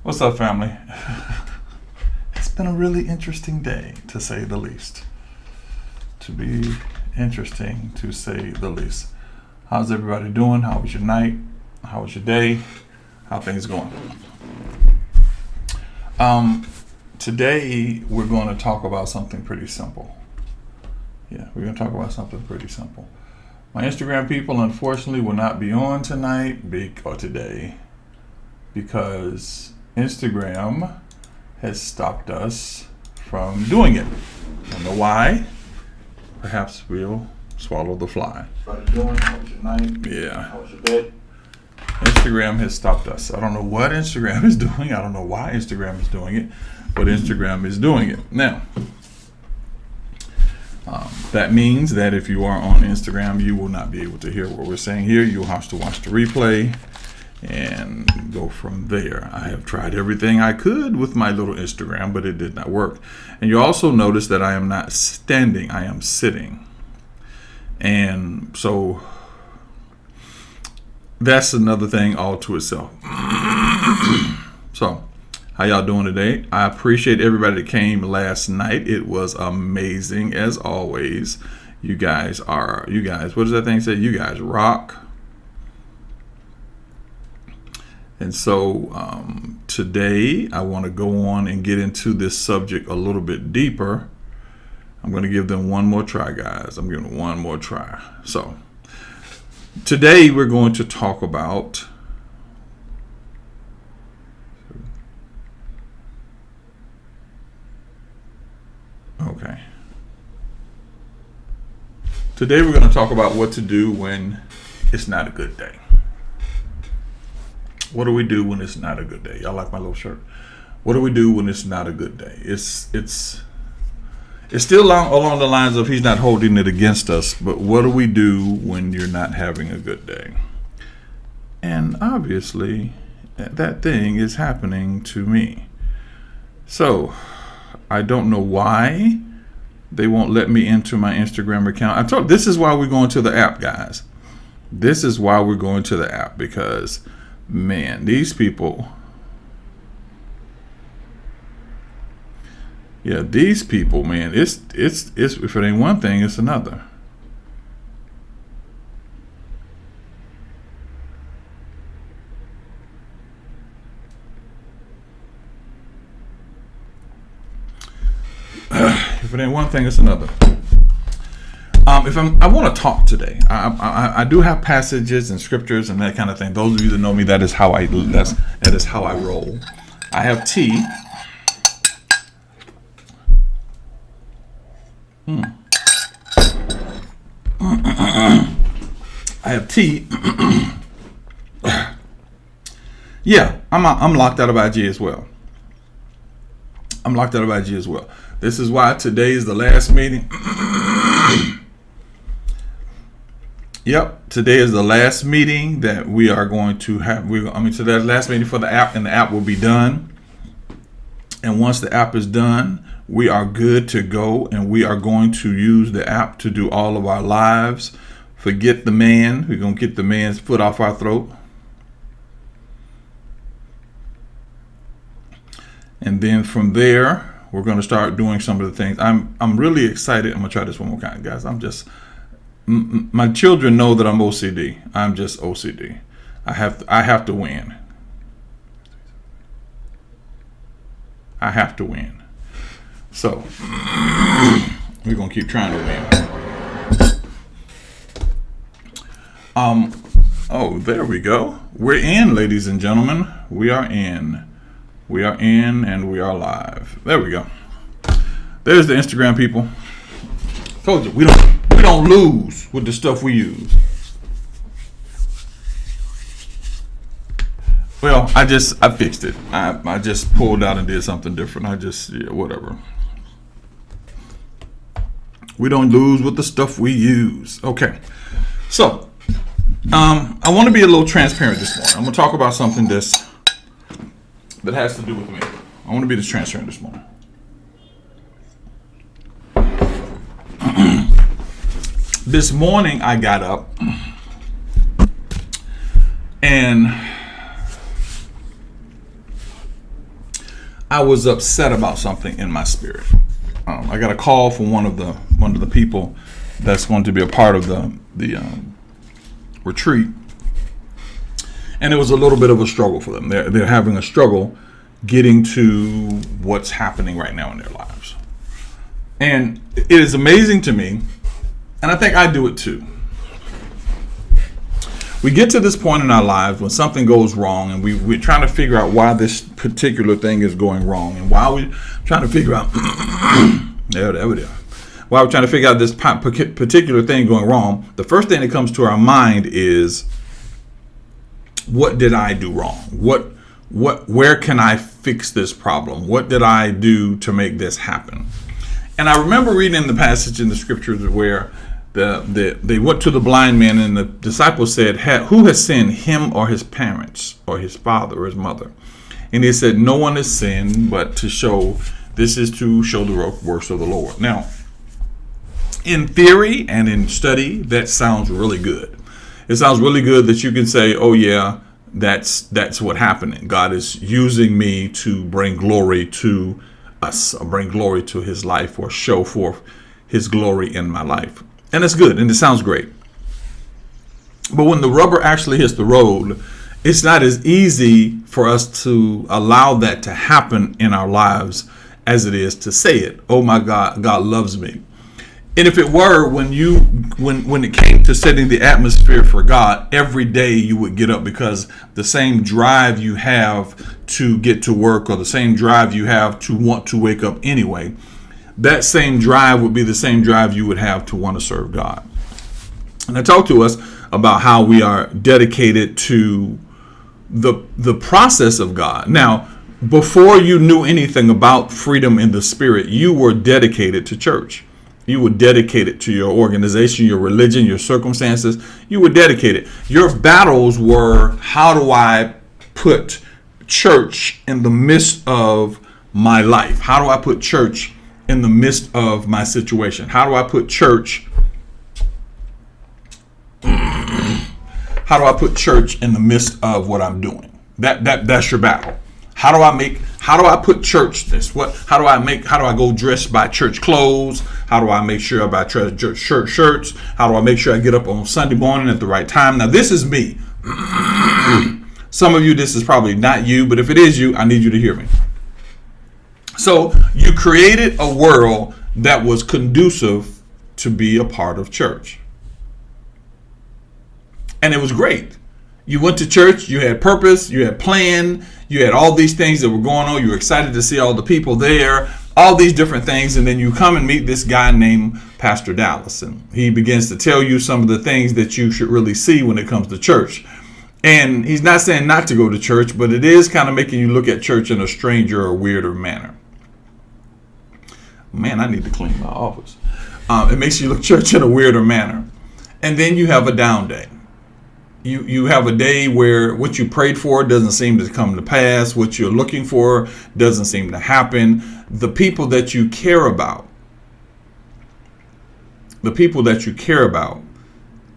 What's up, family? It's been a really interesting day, to say the least. To be interesting, to say the least. How's everybody doing? How was your night? How was your day? How things going? Today we're going to talk about something pretty simple. Yeah, we're going to talk about something pretty simple. My Instagram people, unfortunately, will not be on tonight or today because Instagram has stopped us from doing it. I don't know why. Perhaps we'll swallow the fly. How was your night? Yeah. How was your bed? Instagram has stopped us. I don't know what Instagram is doing. I don't know why Instagram is doing it, but Instagram is doing it. Now, that means that if you are on Instagram, you will not be able to hear what we're saying here. You'll have to watch the replay and go from there. I have tried everything I could with my little Instagram, but it did not work. And you also notice that I am not standing, I am sitting. And so that's another thing all to itself. So, how y'all doing today? I appreciate everybody that came last night. It was amazing as always. You guys, what does that thing say? You guys rock. And so today I want to go on and get into this subject a little bit deeper. I'm going to give them one more try, guys. I'm giving it one more try. So today we're going to talk about Today we're going to talk about what to do when it's not a good day. What do we do when it's not a good day? Y'all like my little shirt? What do we do when it's not a good day? It's still along the lines of he's not holding it against us, but what do we do when you're not having a good day? And obviously, that thing is happening to me. So, I don't know why they won't let me into my Instagram account. This is why we're going to the app, guys. This is why we're going to the app, because man, these people, man, it's if it ain't one thing, it's another. If it ain't one thing, it's another. I want to talk today. I do have passages and scriptures and that kind of thing. Those of you that know me, that is how I roll. I have tea. I have tea. Yeah, I'm locked out of IG as well. This is why today is the last meeting. Yep, today is the last meeting that we are going to have. So that's the last meeting for the app, and the app will be done. And once the app is done, we are good to go, and we are going to use the app to do all of our lives. Forget the man. We're going to get the man's foot off our throat. And then from there, we're going to start doing some of the things. I'm really excited. I'm going to try this one more time, guys. My children know that I'm OCD. I'm just OCD. I have to win. I have to win. So we're gonna keep trying to win. Oh, there we go. We're in, ladies and gentlemen. We are in. We are in, and we are live. There we go. There's the Instagram people. Told you we don't lose with the stuff we use. Well, I fixed it. I just pulled out and did something different. Whatever. We don't lose with the stuff we use. Okay. So, I want to be a little transparent this morning. I'm going to talk about something that has to do with me. I want to be this transparent this morning. This morning I got up and I was upset about something in my spirit. I got a call from one of the people that's going to be a part of the retreat, and it was a little bit of a struggle for them. They're having a struggle getting to what's happening right now in their lives, and it is amazing to me, and I think I do it too. We get to this point in our lives when something goes wrong, and we're trying to figure out why this particular thing is going wrong, and why we're trying to figure out while we're trying to figure out this particular thing going wrong. The first thing that comes to our mind is, what did I do wrong? Where can I fix this problem? What did I do to make this happen? And I remember reading the passage in the scriptures where they went to the blind man, and the disciples said, who has sinned, him or his parents or his father or his mother? And he said, no one has sinned, but this is to show the works of the Lord. Now, in theory and in study, that sounds really good. It sounds really good that you can say, oh yeah, that's what happened. God is using me to bring glory to us, or bring glory to his life, or show forth his glory in my life. And it's good, and it sounds great. But when the rubber actually hits the road, it's not as easy for us to allow that to happen in our lives as it is to say it. Oh my God, God loves me. And if it were, when it came to setting the atmosphere for God, every day you would get up, because the same drive you have to get to work, or the same drive you have to want to wake up anyway, that same drive would be the same drive you would have to want to serve God. And I talked to us about how we are dedicated to the process of God. Now, before you knew anything about freedom in the spirit, you were dedicated to church. You were dedicated to your organization, your religion, your circumstances. You were dedicated. Your battles were, how do I put church in the midst of my life? How do I put church in the midst of my situation? How do I put church? How do I put church in the midst of what I'm doing? That's your battle. How do I put church this? How do I go dressed by church clothes? How do I make sure I buy church shirts? How do I make sure I get up on Sunday morning at the right time? Now, this is me. Some of you, this is probably not you, but if it is you, I need you to hear me. So you created a world that was conducive to be a part of church. And it was great. You went to church, you had purpose, you had plan, you had all these things that were going on. You were excited to see all the people there, all these different things. And then you come and meet this guy named Pastor Dallas. And he begins to tell you some of the things that you should really see when it comes to church. And he's not saying not to go to church, but it is kind of making you look at church in a stranger or weirder manner. Man, I need to clean my office. It makes you look church in a weirder manner. And then you have a down day. You have a day where what you prayed for doesn't seem to come to pass. What you're looking for doesn't seem to happen. The people that you care about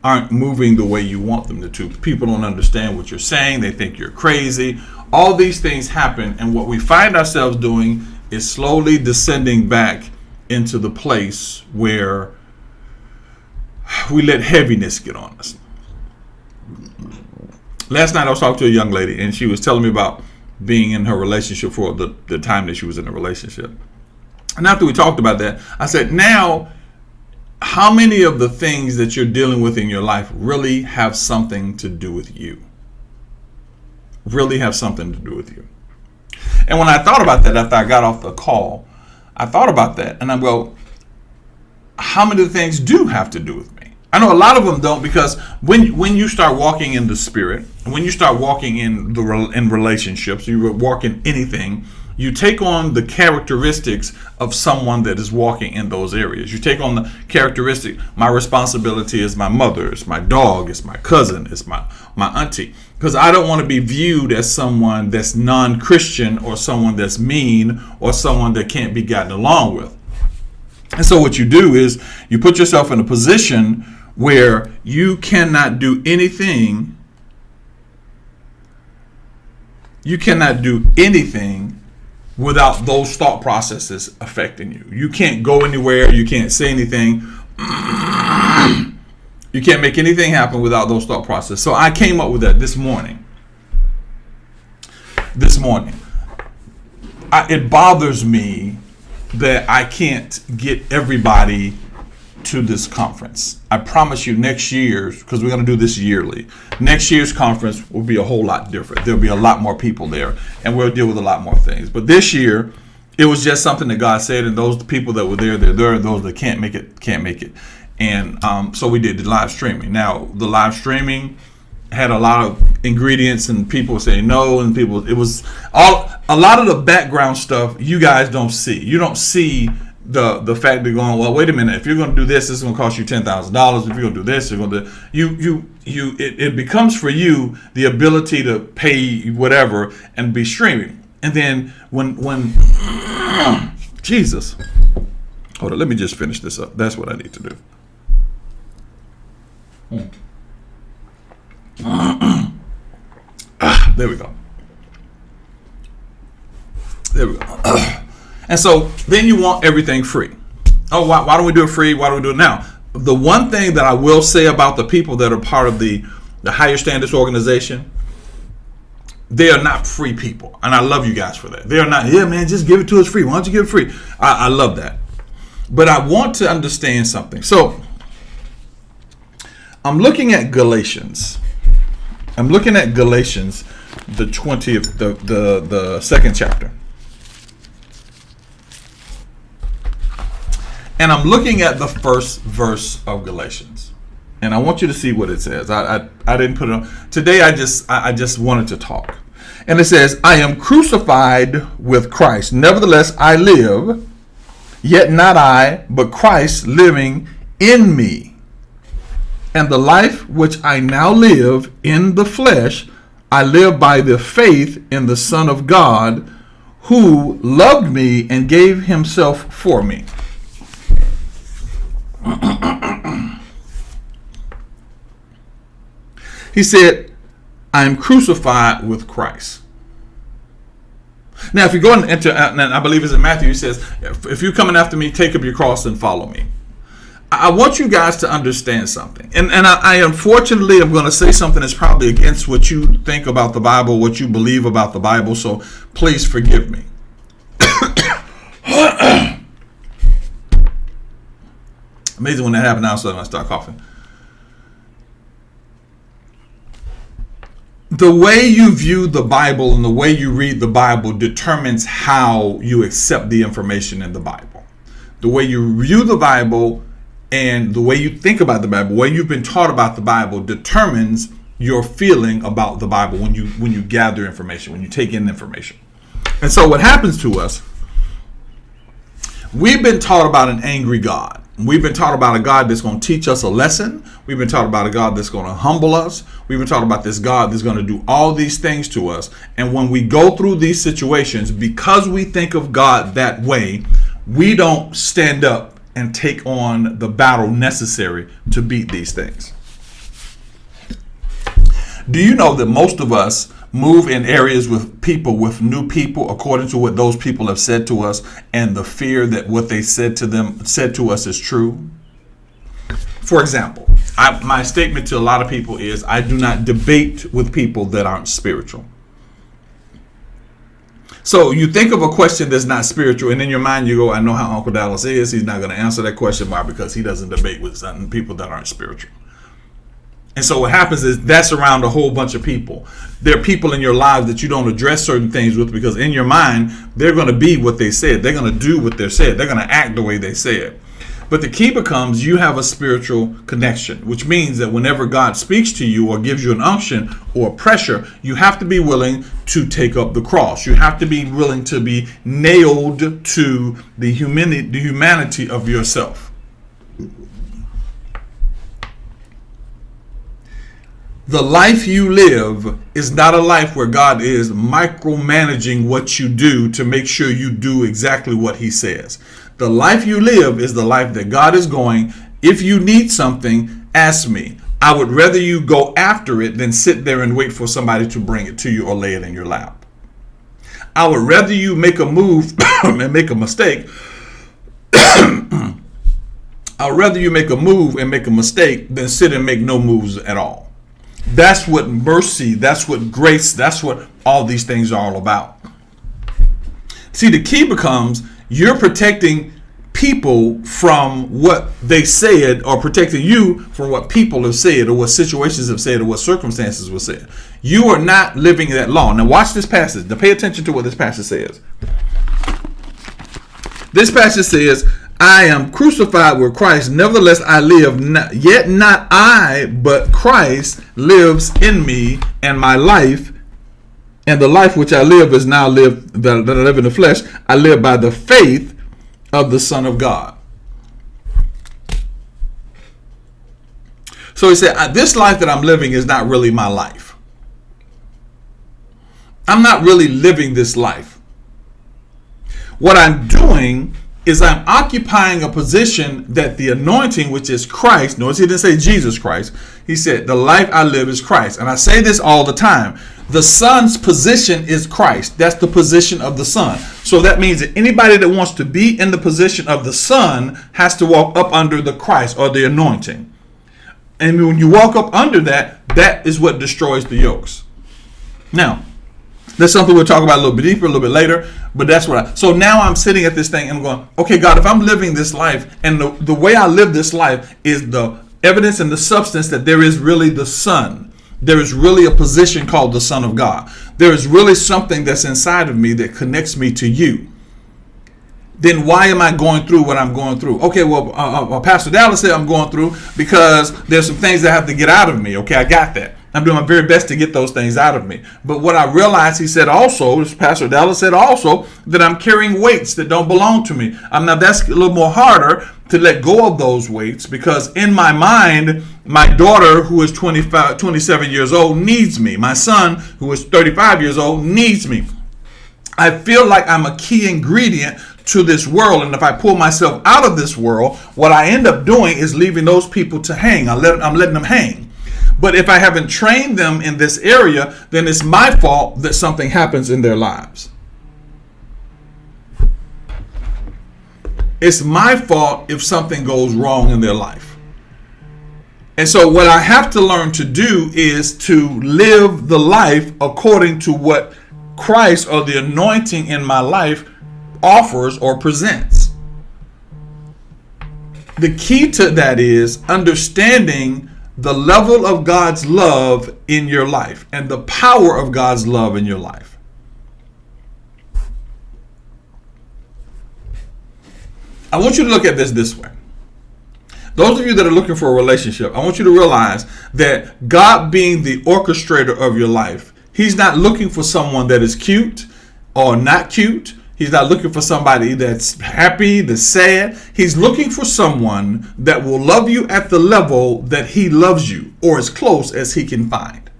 aren't moving the way you want them to. People don't understand what you're saying. They think you're crazy. All these things happen. And what we find ourselves doing is slowly descending back into the place where we let heaviness get on us. Last night I was talking to a young lady, and she was telling me about being in her relationship for the time that she was in a relationship. And after we talked about that, I said, now, how many of the things that you're dealing with in your life really have something to do with you? Really have something to do with you. And when I thought about that, after I got off the call, I thought about that, and I go, how many of the things do have to do with me? I know a lot of them don't, because when you start walking in the spirit, when you start walking in relationships, you walk in anything, you take on the characteristics of someone that is walking in those areas. You take on the characteristic. My responsibility is my mother, it's my dog, it's my cousin, it's my auntie. Because I don't want to be viewed as someone that's non-Christian, or someone that's mean, or someone that can't be gotten along with. And so what you do is you put yourself in a position where you cannot do anything. You cannot do anything without those thought processes affecting you. You can't go anywhere. You can't say anything. You can't make anything happen without those thought processes. So I came up with that this morning. It bothers me that I can't get everybody to this conference. I promise you next year's, because we're going to do this yearly, next year's conference will be a whole lot different. There'll be a lot more people there, and we'll deal with a lot more things. But this year, it was just something that God said, and those people that were there, they're there, and those that can't make it. And so we did the live streaming. Now, the live streaming had a lot of ingredients, and people saying no, and it was a lot of the background stuff you guys don't see. You don't see the fact that going, well, wait a minute, if you're going to do this, it's going to cost you $10,000. If you're going to do this, you're going to it becomes for you the ability to pay whatever and be streaming. And then when Jesus, hold on, let me just finish this up. That's what I need to do. There we go. And so then you want everything free. Oh, why don't we do it free? Why don't we do it now? The one thing that I will say about the people that are part of the Higher Standards organization, they are not free people. And I love you guys for that. They are not, yeah, man, just give it to us free. Why don't you give it free? I love that. But I want to understand something. So I'm looking at Galatians. The 20th, the second chapter. And I'm looking at the first verse of Galatians. And I want you to see what it says. I didn't put it on. Today I just wanted to talk. And it says, I am crucified with Christ. Nevertheless, I live, yet not I, but Christ living in me. And the life which I now live in the flesh, I live by the faith in the Son of God, who loved me and gave himself for me. He said, I am crucified with Christ. Now, if you go into, and I believe it's in Matthew, he says, if you're coming after me, take up your cross and follow me. I want you guys to understand something. And I unfortunately am going to say something that's probably against what you think about the Bible, what you believe about the Bible, so please forgive me. Amazing when that happens now, so I start coughing. The way you view the Bible and the way you read the Bible determines how you accept the information in the Bible. The way you view the Bible and the way you think about the Bible, the way you've been taught about the Bible determines your feeling about the Bible when you gather information, when you take in information. And so what happens to us, we've been taught about an angry God. We've been taught about a God that's going to teach us a lesson. We've been taught about a God that's going to humble us. We've been taught about this God that's going to do all these things to us. And when we go through these situations, because we think of God that way, we don't stand up and take on the battle necessary to beat these things. Do you know that most of us move in areas with new people according to what those people have said to us, and the fear that what they said to us is true? For example, my statement to a lot of people is, I do not debate with people that aren't spiritual. So you think of a question that's not spiritual, and in your mind you go, I know how Uncle Dallas is. He's not going to answer that question. Why? Because he doesn't debate with people that aren't spiritual. And so what happens is that's around a whole bunch of people. There are people in your lives that you don't address certain things with, because in your mind, they're going to be what they said. They're going to do what they said. They're going to act the way they said. But the key becomes you have a spiritual connection, which means that whenever God speaks to you or gives you an unction or pressure, you have to be willing to take up the cross. You have to be willing to be nailed to the humanity of yourself. The life you live is not a life where God is micromanaging what you do to make sure you do exactly what he says. The life you live is the life that God is going, if you need something, ask me. I would rather you go after it than sit there and wait for somebody to bring it to you or lay it in your lap. I would rather you make a move and make a mistake. I'd rather you make a move and make a mistake than sit and make no moves at all. That's what mercy, that's what grace, that's what all these things are all about. See, the key becomes you're protecting people from what they said, or protecting you from what people have said, or what situations have said, or what circumstances were said. You are not living that law. Now watch this passage. Now pay attention to what this passage says. This passage says, I am crucified with Christ, nevertheless I live, yet not I, but Christ lives in me, and my life, and the life which I live is now live, that I live in the flesh, I live by the faith of the Son of God. So he said, this life that I'm living is not really my life. I'm not really living this life. What I'm doing is I'm occupying a position that the anointing, which is Christ, notice he didn't say Jesus Christ. He said, the life I live is Christ. And I say this all the time. The Son's position is Christ. That's the position of the Son. So that means that anybody that wants to be in the position of the Son has to walk up under the Christ or the anointing. And when you walk up under that, that is what destroys the yokes. Now, that's something we'll talk about a little bit deeper, a little bit later, but that's what so now I'm sitting at this thing and I'm going, okay, God, if I'm living this life, and the way I live this life is the evidence and the substance that there is really the Son. There is really a position called the Son of God. There is really something that's inside of me that connects me to you. Then why am I going through what I'm going through? Okay, well, Pastor Dallas said I'm going through because there's some things that have to get out of me. Okay, I got that. I'm doing my very best to get those things out of me. But what I realized, he said also, Pastor Dallas said also, that I'm carrying weights that don't belong to me. Now that's a little more harder to let go of those weights, because in my mind, my daughter, who is 27 years old, needs me. My son, who is 35 years old, needs me. I feel like I'm a key ingredient to this world, and if I pull myself out of this world, what I end up doing is leaving those people to hang. I'm letting them hang. But if I haven't trained them in this area, then it's my fault that something happens in their lives. It's my fault if something goes wrong in their life. And so what I have to learn to do is to live the life according to what Christ or the anointing in my life offers or presents. The key to that is understanding the level of God's love in your life and the power of God's love in your life. I want you to look at this way. Those of you that are looking for a relationship, I want you to realize that God being the orchestrator of your life, he's not looking for someone that is cute or not cute. He's not looking for somebody that's happy, that's sad. He's looking for someone that will love you at the level that he loves you, or as close as he can find.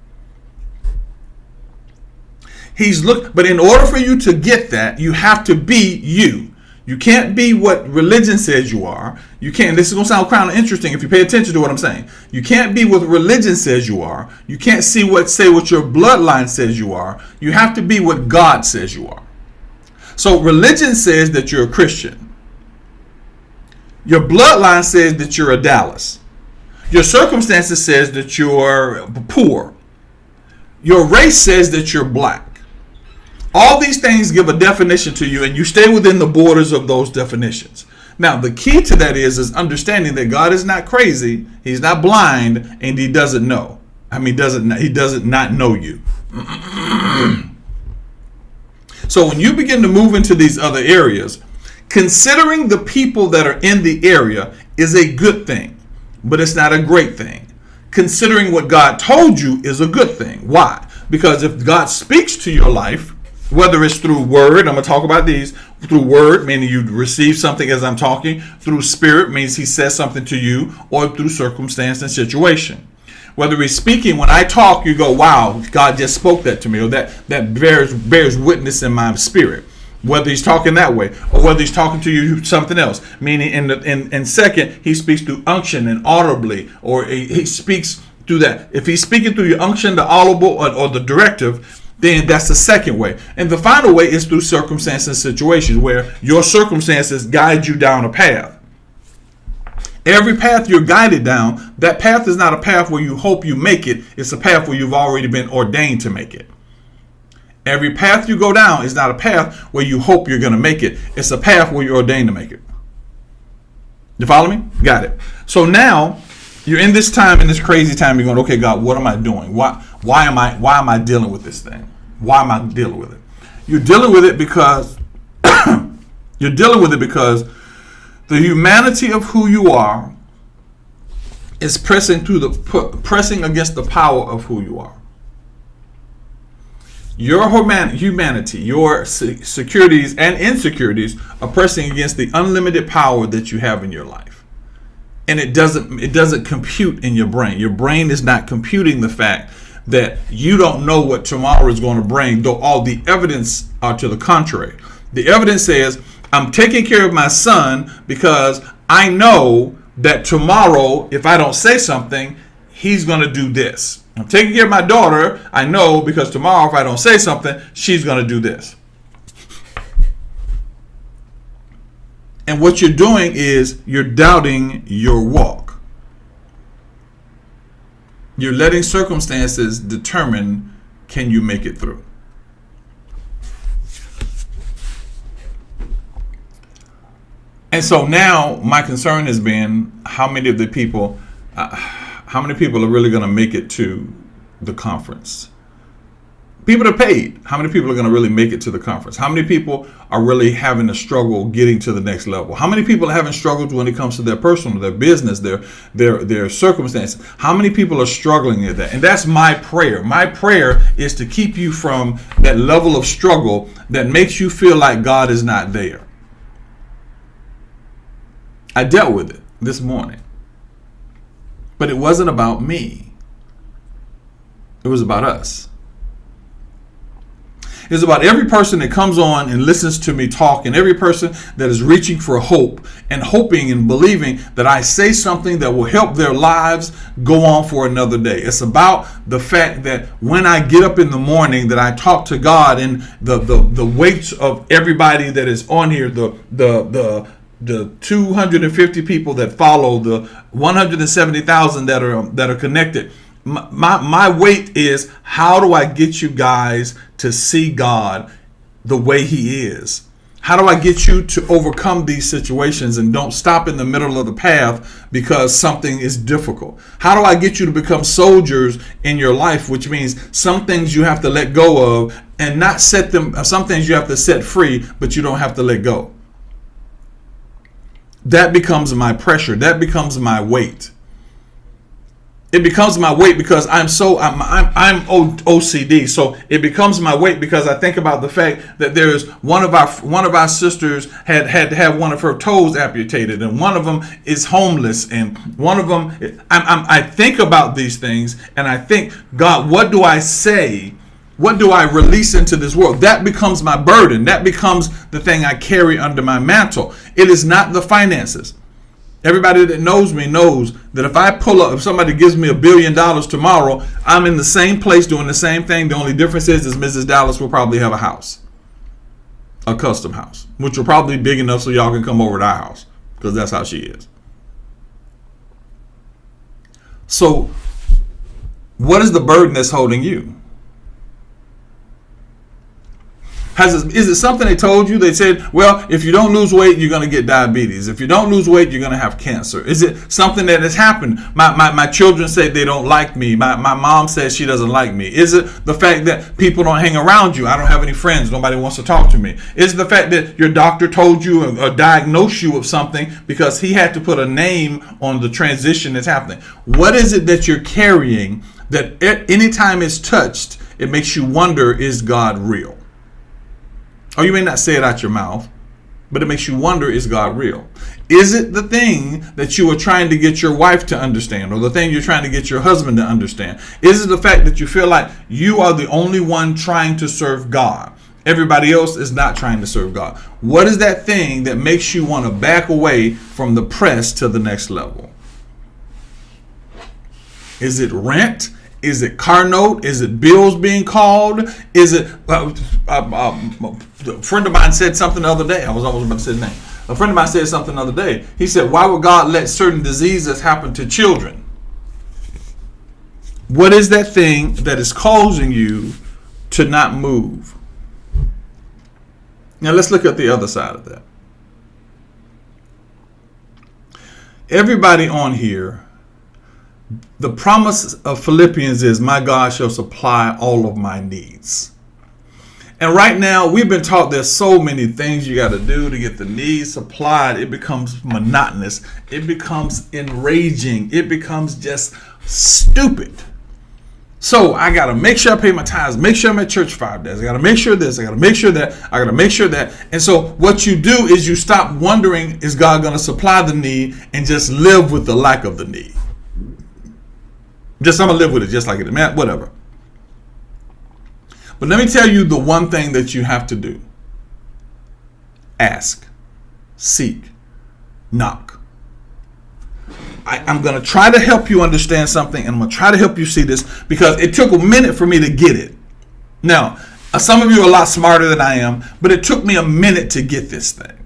But in order for you to get that, you have to be you. You can't be what religion says you are. You can't. This is going to sound kind of interesting if you pay attention to what I'm saying. You can't be what religion says you are. You can't say what your bloodline says you are. You have to be what God says you are. So religion says that you're a Christian. Your bloodline says that you're a Dallas. Your circumstances says that you're poor. Your race says that you're black. All these things give a definition to you, and you stay within the borders of those definitions. Now, the key to that is understanding that God is not crazy, he's not blind, and he doesn't know. He doesn't not know you. So when you begin to move into these other areas, considering the people that are in the area is a good thing, but it's not a great thing. Considering what God told you is a good thing. Why? Because if God speaks to your life, whether it's through word, I'm going to talk about these, through word, meaning you receive something as I'm talking, through spirit, means he says something to you, or through circumstance and situation. Whether he's speaking, when I talk, you go, wow, God just spoke that to me, or that bears witness in my spirit. Whether he's talking that way, or whether he's talking to you something else, meaning in second, he speaks through unction and audibly, or he speaks through that. If he's speaking through your unction, the audible, or the directive, then that's the second way. And the final way is through circumstances and situations where your circumstances guide you down a path. Every path you're guided down, that path is not a path where you hope you make it. It's a path where you've already been ordained to make it. Every path you go down is not a path where you hope you're going to make it. It's a path where you're ordained to make it. You follow me? Got it. So now you're in this time, in this crazy time, you're going, okay, God, what am I doing? Why am I dealing with this thing? Why am I dealing with it? You're dealing with it because the humanity of who you are is pressing against the power of who you are. Your humanity, your securities and insecurities are pressing against the unlimited power that you have in your life. And it doesn't compute in your brain. Your brain is not computing the fact that you don't know what tomorrow is going to bring, though all the evidence are to the contrary. The evidence says, I'm taking care of my son because I know that tomorrow, if I don't say something, he's going to do this. I'm taking care of my daughter. I know because tomorrow, if I don't say something, she's going to do this. And what you're doing is you're doubting your walk. You're letting circumstances determine, can you make it through? And so now my concern has been how many people are really going to make it to the conference? People that are paid. How many people are going to really make it to the conference? How many people are really having a struggle getting to the next level? How many people are having struggles when it comes to their personal, their business, their circumstances? How many people are struggling at that? And that's my prayer. My prayer is to keep you from that level of struggle that makes you feel like God is not there. I dealt with it this morning. But it wasn't about me. It was about us. It's about every person that comes on and listens to me talk, and every person that is reaching for hope and hoping and believing that I say something that will help their lives go on for another day. It's about the fact that when I get up in the morning, that I talk to God, and the weight of everybody that is on here, the 250 people that follow, the 170,000 that are connected. My weight is, how do I get you guys to see God the way He is? How do I get you to overcome these situations and don't stop in the middle of the path because something is difficult? How do I get you to become soldiers in your life, which means some things you have to let go of and not set them, some things you have to set free, but you don't have to let go. That becomes my pressure. That becomes my weight. It becomes my weight because I'm OCD. So it becomes my weight because I think about the fact that there's one of our sisters had to have one of her toes amputated, and one of them is homeless, and one of them I think about these things, and I think, God, what do I say? What do I release into this world? That becomes my burden. That becomes the thing I carry under my mantle. It is not the finances. Everybody that knows me knows that if somebody gives me $1 billion tomorrow, I'm in the same place doing the same thing. The only difference is Mrs. Dallas will probably have a house, a custom house, which will probably be big enough so y'all can come over to our house, because that's how she is. So what is the burden that's holding you? Is it something they told you? They said, well, if you don't lose weight, you're going to get diabetes. If you don't lose weight, you're going to have cancer. Is it something that has happened? My children say they don't like me. My mom says she doesn't like me. Is it the fact that people don't hang around you? I don't have any friends. Nobody wants to talk to me. Is it the fact that your doctor told you or diagnosed you with something because he had to put a name on the transition that's happening? What is it that you're carrying that anytime it's touched, it makes you wonder, is God real? Or you may not say it out your mouth, but it makes you wonder, is God real? Is it the thing that you are trying to get your wife to understand, or the thing you're trying to get your husband to understand? Is it the fact that you feel like you are the only one trying to serve God? Everybody else is not trying to serve God. What is that thing that makes you want to back away from the press to the next level? Is it rent? Is it car note? Is it bills being called? Is it a friend of mine said something the other day. I was almost about to say his name. A friend of mine said something the other day. He said, why would God let certain diseases happen to children? What is that thing that is causing you to not move? Now let's look at the other side of that. Everybody on here, the promise of Philippians is, my God shall supply all of my needs. And right now, we've been taught there's so many things you got to do to get the needs supplied. It becomes monotonous. It becomes enraging. It becomes just stupid. So I got to make sure I pay my tithes, make sure I'm at church 5 days. I got to make sure this, I got to make sure that, I got to make sure that. And so what you do is you stop wondering, is God going to supply the need, and just live with the lack of the need. I'm going to live with it just like it is, man, whatever. But let me tell you the one thing that you have to do. Ask, seek, knock. I'm going to try to help you understand something, and I'm going to try to help you see this, because it took a minute for me to get it. Now, some of you are a lot smarter than I am, but it took me a minute to get this thing.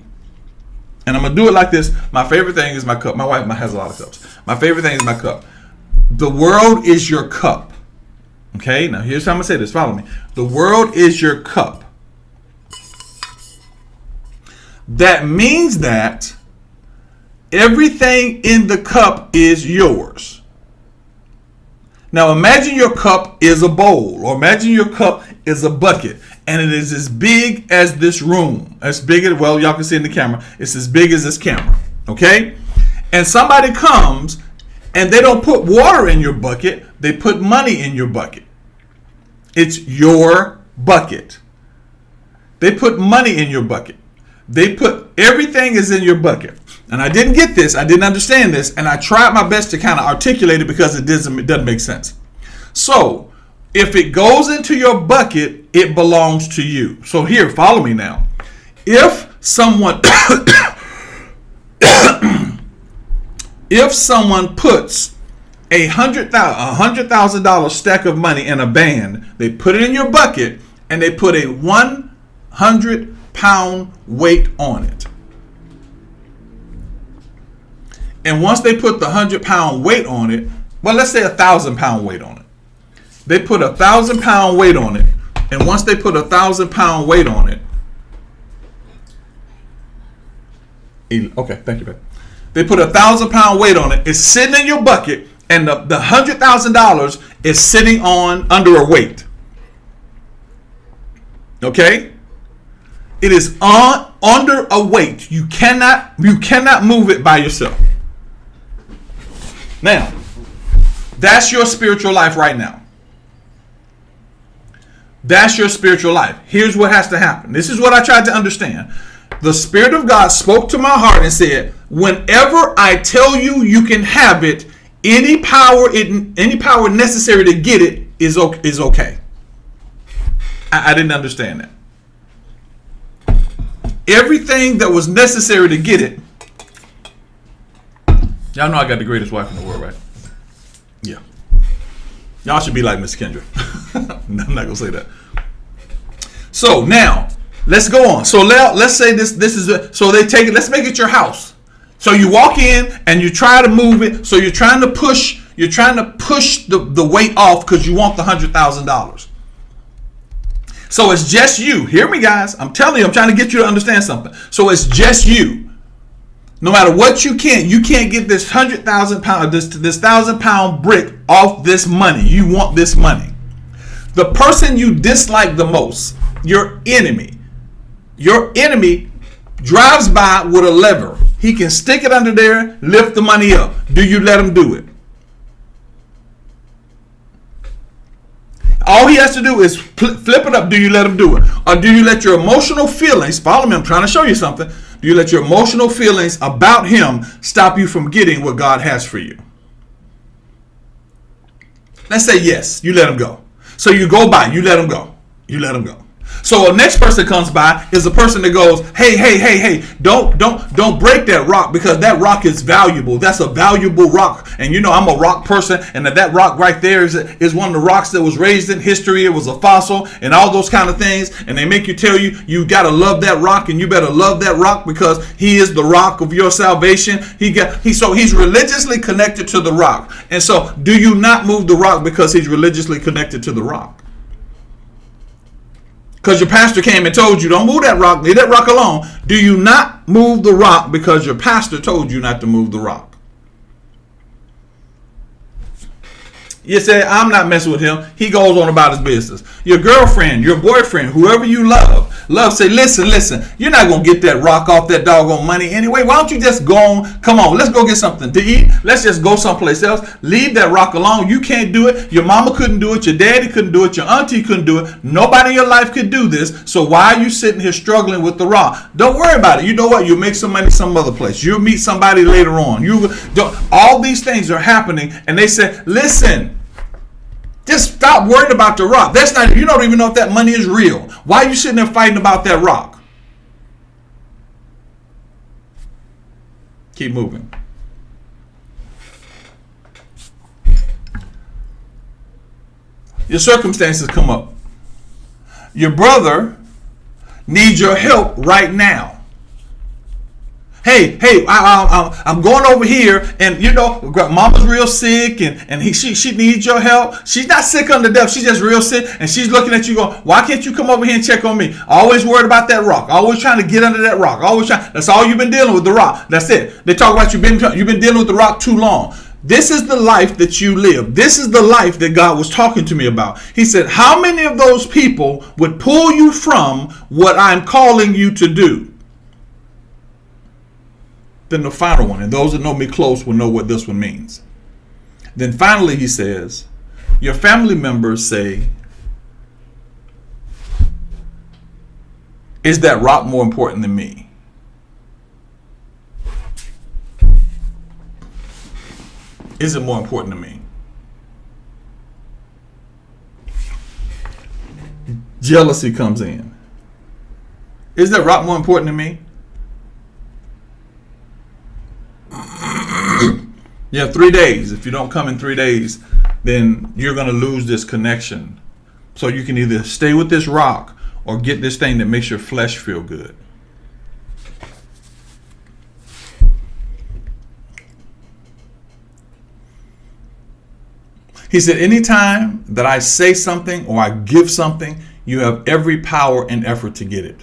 And I'm going to do it like this. My favorite thing is my cup. My wife has a lot of cups. My favorite thing is my cup. The world is your cup. Okay, now here's how I'm going to say this. Follow me. The world is your cup. That means that everything in the cup is yours. Now imagine your cup is a bowl, or imagine your cup is a bucket, and it is as big as this room. As big as, well, y'all can see in the camera, it's as big as this camera. Okay? And somebody comes and they don't put water in your bucket, they put money in your bucket. It's your bucket. They put money in your bucket. They put, everything is in your bucket. And I didn't get this, I didn't understand this, and I tried my best to kind of articulate it, because it doesn't make sense. So, if it goes into your bucket, it belongs to you. So here, follow me now. If someone if someone puts $100,000 stack of money in a band, they put it in your bucket, and they put a 100-pound weight on it. And once they put the 100-pound weight on it, well, let's say 1,000-pound weight on it. They put 1,000-pound weight on it, and once they put 1,000-pound weight on it, okay, thank you, babe. They put 1,000-pound weight on it. It's sitting in your bucket, and the $100,000 is sitting on under a weight. Okay, it is under a weight. You cannot move it by yourself. Now, that's your spiritual life right now. That's your spiritual life. Here's what has to happen. This is what I tried to understand. The Spirit of God spoke to my heart and said, whenever I tell you you can have it, any power necessary to get it is okay. I didn't understand that. Everything that was necessary to get it. Y'all know I got the greatest wife in the world, right? Yeah. Y'all should be like Miss Kendra. I'm not going to say that. So now, let's go on. So let's say this is so they take it. Let's make it your house. So you walk in and you try to move it. So you're trying to push the weight off because you want the $100,000. So it's just you. Hear me, guys. I'm telling you, I'm trying to get you to understand something. So it's just you. No matter what you can't get this 100,000 pound, this 1,000-pound brick off this money. You want this money. The person you dislike the most, your enemy drives by with a lever. He can stick it under there, lift the money up. Do you let him do it? All he has to do is flip it up. Do you let him do it? Or do you let your emotional feelings, follow me, I'm trying to show you something. Do you let your emotional feelings about him stop you from getting what God has for you? Let's say yes, you let him go. So you go by, you let him go. You let him go. So a next person comes by is a person that goes, hey, don't break that rock, because that rock is valuable. That's a valuable rock. And you know, I'm a rock person, and that rock right there is one of the rocks that was raised in history. It was a fossil and all those kind of things. And they make you tell you got to love that rock, and you better love that rock because he is the rock of your salvation. So he's religiously connected to the rock. And so do you not move the rock because he's religiously connected to the rock? Because your pastor came and told you, don't move that rock, leave that rock alone. Do you not move the rock because your pastor told you not to move the rock? You say, I'm not messing with him. He goes on about his business. Your girlfriend, your boyfriend, whoever you love, say, listen, you're not going to get that rock off that doggone money anyway. Why don't you just go on? Come on, let's go get something to eat. Let's just go someplace else. Leave that rock alone. You can't do it. Your mama couldn't do it. Your daddy couldn't do it. Your auntie couldn't do it. Nobody in your life could do this. So why are you sitting here struggling with the rock? Don't worry about it. You know what? You'll make some money some other place. You'll meet somebody later on. All these things are happening, and they say, listen, just stop worrying about the rock. You don't even know if that money is real. Why are you sitting there fighting about that rock? Keep moving. Your circumstances come up. Your brother needs your help right now. Hey, I'm going over here, and you know, mama's real sick, and she needs your help. She's not sick unto death. She's just real sick, and she's looking at you going, why can't you come over here and check on me? Always worried about that rock. Always trying to get under that rock. That's all you've been dealing with, the rock. That's it. They talk about you've been dealing with the rock too long. This is the life that you live. This is the life that God was talking to me about. He said, how many of those people would pull you from what I'm calling you to do? Then the final one, and those that know me close will know what this one means. Then finally he says, your family members say, is that rock more important than me? Is it more important to me? Jealousy comes in. Is that rock more important to me? You have 3 days. If you don't come in 3 days, then you're going to lose this connection. So you can either stay with this rock or get this thing that makes your flesh feel good. He said, anytime that I say something or I give something, you have every power and effort to get it.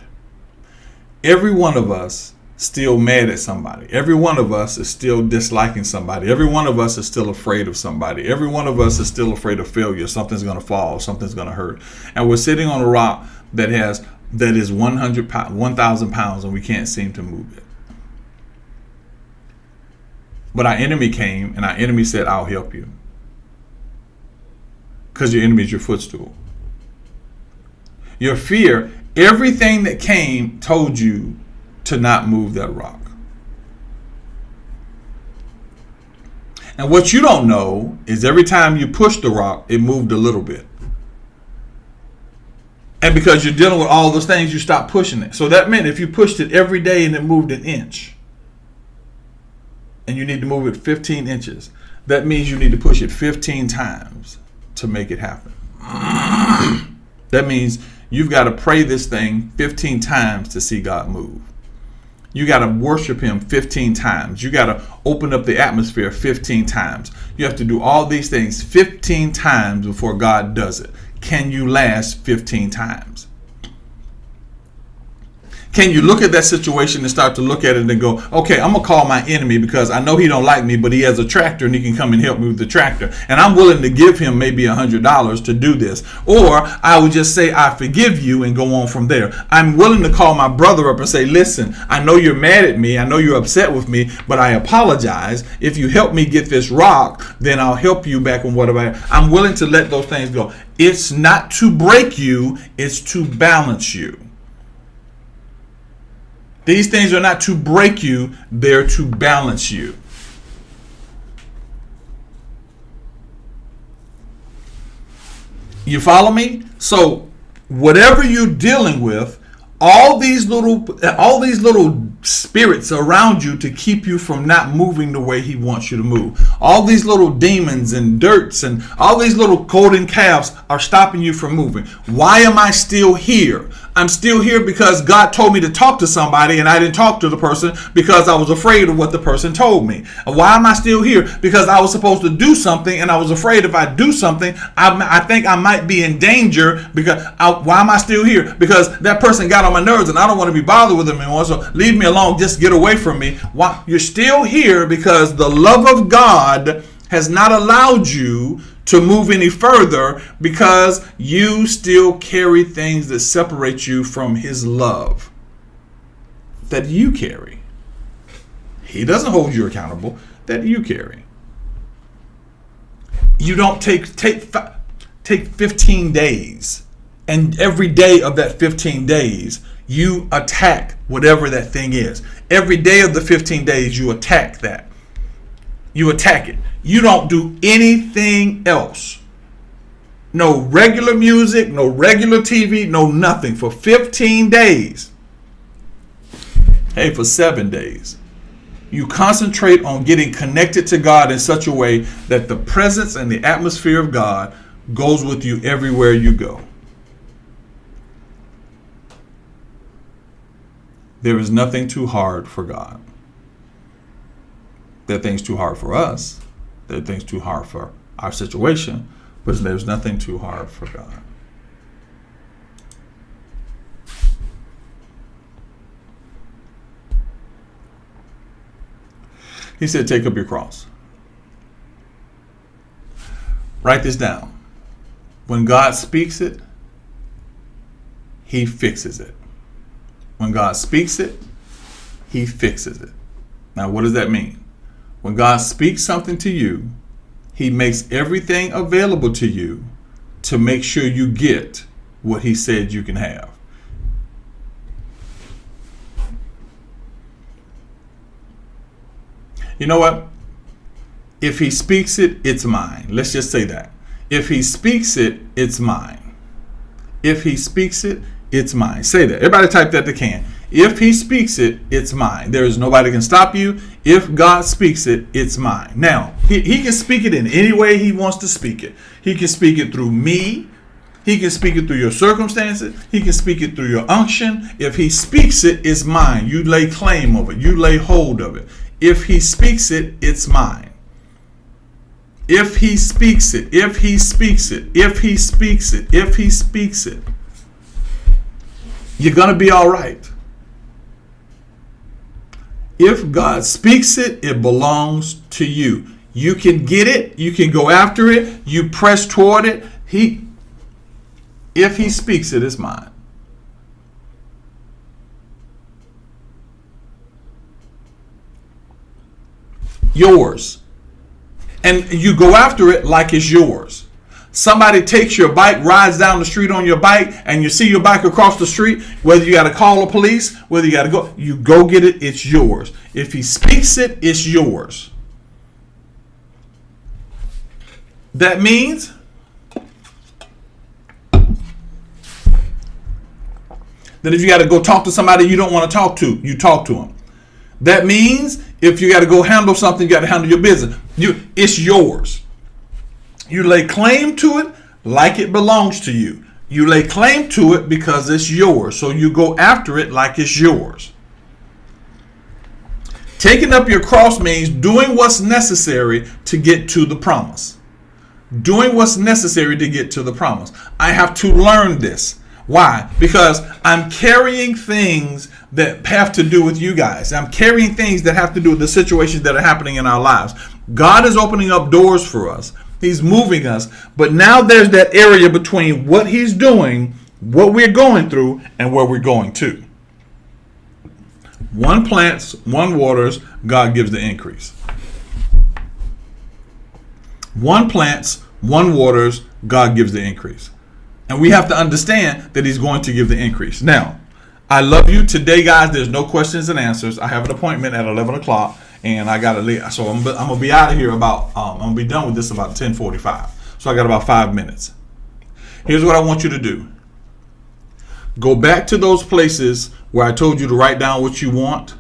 Every one of us still mad at somebody. Every one of us is still disliking somebody. Every one of us is still afraid of somebody. Every one of us is still afraid of failure. Something's going to fall. Something's going to hurt. And we're sitting on a rock that is 1,000 pounds, and we can't seem to move it. But our enemy came, and our enemy said, I'll help you. Because your enemy is your footstool. Your fear, everything that came told you to not move that rock. And what you don't know is every time you push the rock, it moved a little bit. And because you're dealing with all those things, you stop pushing it. So that meant if you pushed it every day and it moved an inch, and you need to move it 15 inches, that means you need to push it 15 times to make it happen. That means you've got to pray this thing 15 times to see God move. You got to worship him 15 times. You got to open up the atmosphere 15 times. You have to do all these things 15 times before God does it. Can you last 15 times? Can you look at that situation and start to look at it and go, okay, I'm going to call my enemy because I know he don't like me, but he has a tractor and he can come and help me with the tractor. And I'm willing to give him maybe $100 to do this. Or I would just say, I forgive you and go on from there. I'm willing to call my brother up and say, listen, I know you're mad at me. I know you're upset with me, but I apologize. If you help me get this rock, then I'll help you back on whatever. I'm willing to let those things go. It's not to break you. It's to balance you. These things are not to break you, they're to balance you. You follow me? So whatever you're dealing with, all these little spirits around you to keep you from not moving the way he wants you to move. All these little demons and dirts and all these little golden calves are stopping you from moving. Why am I still here? I'm still here because God told me to talk to somebody and I didn't talk to the person because I was afraid of what the person told me. And why am I still here? Because I was supposed to do something and I was afraid if I do something, I think I might be in danger. Why am I still here? Because that person got on my nerves and I don't want to be bothered with them anymore. So leave me alone. Just get away from me. Why? You're still here because the love of God has not allowed you to move any further because you still carry things that separate you from his love that you carry. He doesn't hold you accountable, that you carry. You don't take 15 days, and every day of that 15 days you attack whatever that thing is. Every day of the 15 days you attack that. You attack it. You don't do anything else. No regular music, no regular TV, no nothing for 15 days. Hey, for 7 days. You concentrate on getting connected to God in such a way that the presence and the atmosphere of God goes with you everywhere you go. There is nothing too hard for God. There are things too hard for us. There are things too hard for our situation, but there's nothing too hard for God. He said, take up your cross. Write this down. When God speaks it, he fixes it. When God speaks it, he fixes it. Now, what does that mean? When God speaks something to you, he makes everything available to you to make sure you get what he said you can have. You know what? If he speaks it, it's mine. Let's just say that. If he speaks it, it's mine. If he speaks it, it's mine. Say that. Everybody type that they can. If he speaks it, it's mine. There is nobody can stop you. If God speaks it, it's mine. Now, he can speak it in any way he wants to speak it. He can speak it through me. He can speak it through your circumstances. He can speak it through your unction. If he speaks it, it's mine. You lay claim of it. You lay hold of it. If he speaks it, it's mine. If he speaks it, if he speaks it, if he speaks it, if he speaks it, you're going to be all right. If God speaks it, it belongs to you. You can get it. You can go after it. You press toward it. If he speaks it, it's mine. Yours. And you go after it like it's yours. Somebody takes your bike, rides down the street on your bike, and you see your bike across the street, whether you got to call the police, whether you got to you go get it, it's yours. If he speaks it, it's yours. That means that if you got to go talk to somebody you don't want to talk to, you talk to them. That means if you got to go handle something, you got to handle your business. It's yours. You lay claim to it like it belongs to you. You lay claim to it because it's yours. So you go after it like it's yours. Taking up your cross means doing what's necessary to get to the promise. Doing what's necessary to get to the promise. I have to learn this. Why? Because I'm carrying things that have to do with you guys. I'm carrying things that have to do with the situations that are happening in our lives. God is opening up doors for us. He's moving us. But now there's that area between what he's doing, what we're going through, and where we're going to. One plants, one waters, God gives the increase. One plants, one waters, God gives the increase. And we have to understand that he's going to give the increase. Now, I love you today, guys. There's no questions and answers. I have an appointment at 11 o'clock, and I got to leave. So I'm going to be out of here about, I'm going to be done with this about 10:45. So I got about 5 minutes. Here's what I want you to do. Go back to those places where I told you to write down what you want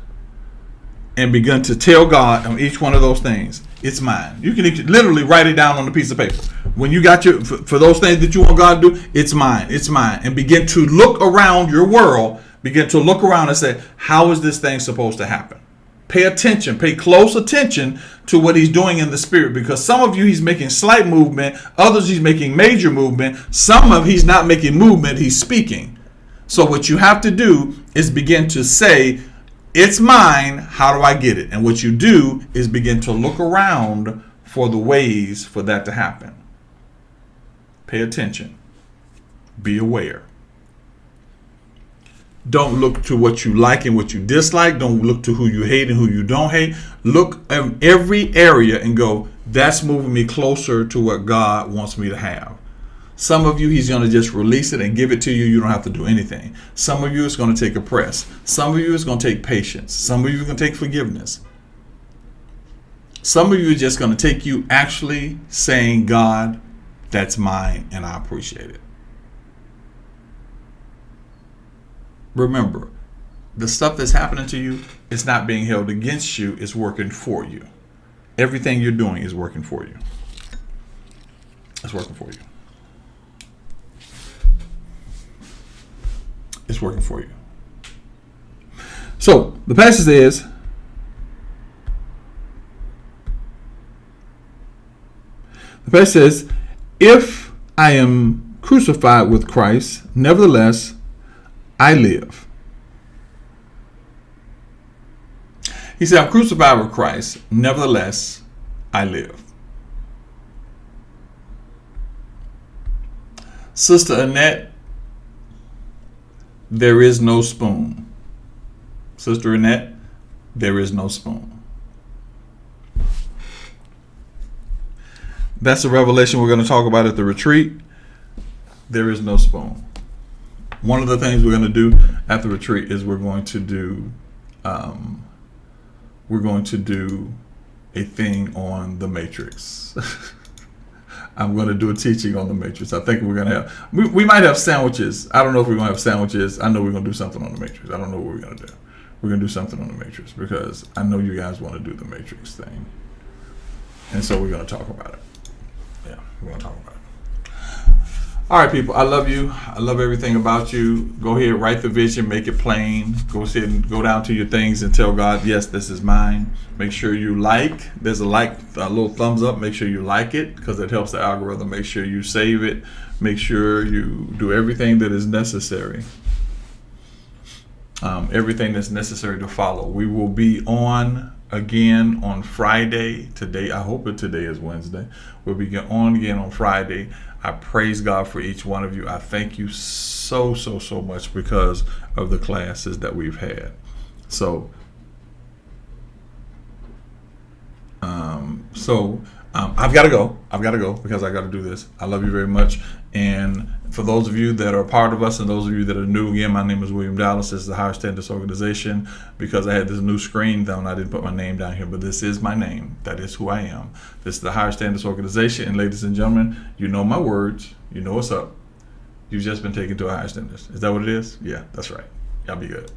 and begin to tell God on each one of those things, it's mine. You can literally write it down on a piece of paper. When you got for those things that you want God to do, it's mine, it's mine. And begin to look around your world, begin to look around and say, how is this thing supposed to happen? Pay attention, pay close attention to what he's doing in the spirit, because some of you he's making slight movement, others he's making major movement, some of he's not making movement, he's speaking. So what you have to do is begin to say, it's mine, how do I get it? And what you do is begin to look around for the ways for that to happen. Pay attention. Be aware. Don't look to what you like and what you dislike. Don't look to who you hate and who you don't hate. Look at every area and go, that's moving me closer to what God wants me to have. Some of you, he's going to just release it and give it to you. You don't have to do anything. Some of you, it's going to take a press. Some of you, it's going to take patience. Some of you, it's going to take forgiveness. Some of you, it's just going to take you actually saying, God, that's mine and I appreciate it. Remember, the stuff that's happening to you, it's not being held against you. It's working for you. Everything you're doing is working for you. It's working for you. It's working for you. So the passage says, if I am crucified with Christ, nevertheless I live. He said, I'm crucified with Christ, nevertheless I live. Sister Annette, there is no spoon. Sister Annette, there is no spoon. That's a revelation we're going to talk about at the retreat. There is no spoon. One of the things we're going to do at the retreat is we're going to do a thing on the matrix. I'm going to do a teaching on the matrix. I think we're going to have, we might have sandwiches. I don't know if we're going to have sandwiches. I know we're going to do something on the matrix. I don't know what we're going to do. We're going to do something on the matrix because I know you guys want to do the matrix thing. And so we're going to talk about it. Yeah, we're going to talk about it. All right, people, I love you. I love everything about you. Go ahead, write the vision, make it plain. Go ahead and go down to your things and tell God, yes, this is mine. Make sure you like. There's a little thumbs up. Make sure you like it because it helps the algorithm. Make sure you save it. Make sure you do everything that is necessary. Everything that's necessary to follow. We will be on again on Friday. Today, I hope that today is Wednesday. We'll be on again on Friday. I praise God for each one of you. I thank you so much because of the classes that we've had. So I've got to go. Because I got to do this. I love you very much. And for those of you that are part of us and those of you that are new, again, my name is William Dallas. This is the Higher Standards Organization. Because I had this new screen down, I didn't put my name down here, but this is my name. That is who I am. This is the Higher Standards Organization. And ladies and gentlemen, you know my words. You know what's up. You've just been taken to a higher standards. Is that what it is? Yeah, that's right. Y'all be good.